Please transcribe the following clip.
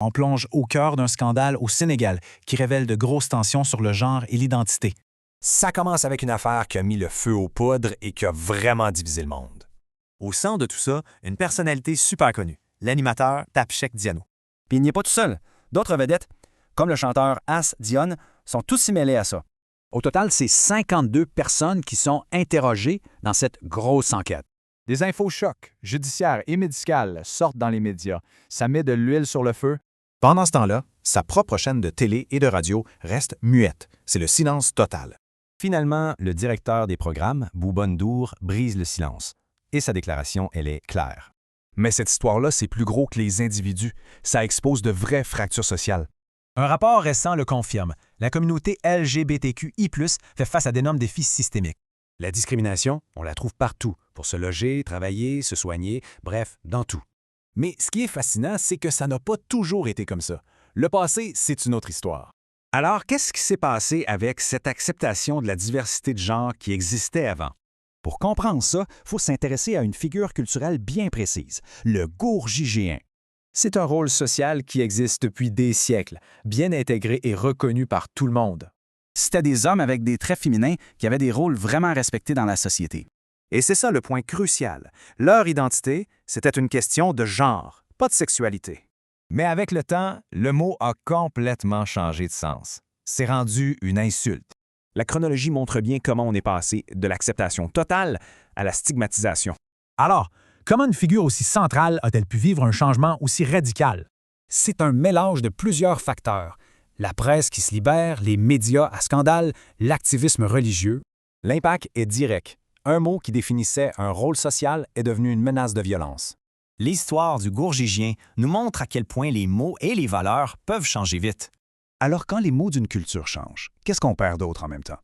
On plonge au cœur d'un scandale au Sénégal qui révèle de grosses tensions sur le genre et l'identité. Ça commence avec une affaire qui a mis le feu aux poudres et qui a vraiment divisé le monde. Au centre de tout ça, une personnalité super connue, l'animateur Tapchek Diano. Puis il n'y est pas tout seul. D'autres vedettes, comme le chanteur As Dion, sont tous mêlés à ça. Au total, c'est 52 personnes qui sont interrogées dans cette grosse enquête. Des infos chocs, judiciaires et médicales sortent dans les médias. Ça met de l'huile sur le feu. Pendant ce temps-là, sa propre chaîne de télé et de radio reste muette. C'est le silence total. Finalement, le directeur des programmes, Bouba Ndour, brise le silence. Et sa déclaration, elle est claire. Mais cette histoire-là, c'est plus gros que les individus. Ça expose de vraies fractures sociales. Un rapport récent le confirme. La communauté LGBTQI+, fait face à d'énormes défis systémiques. La discrimination, on la trouve partout, pour se loger, travailler, se soigner, bref, dans tout. Mais ce qui est fascinant, c'est que ça n'a pas toujours été comme ça. Le passé, c'est une autre histoire. Alors, qu'est-ce qui s'est passé avec cette acceptation de la diversité de genre qui existait avant? Pour comprendre ça, il faut s'intéresser à une figure culturelle bien précise, le gourgigéen. C'est un rôle social qui existe depuis des siècles, bien intégré et reconnu par tout le monde. C'était des hommes avec des traits féminins qui avaient des rôles vraiment respectés dans la société. Et c'est ça le point crucial. Leur identité, c'était une question de genre, pas de sexualité. Mais avec le temps, le mot a complètement changé de sens. C'est rendu une insulte. La chronologie montre bien comment on est passé de l'acceptation totale à la stigmatisation. Alors, comment une figure aussi centrale a-t-elle pu vivre un changement aussi radical? C'est un mélange de plusieurs facteurs. La presse qui se libère, les médias à scandale, l'activisme religieux. L'impact est direct. Un mot qui définissait un rôle social est devenu une menace de violence. L'histoire du gourgigien nous montre à quel point les mots et les valeurs peuvent changer vite. Alors quand les mots d'une culture changent, qu'est-ce qu'on perd d'autre en même temps?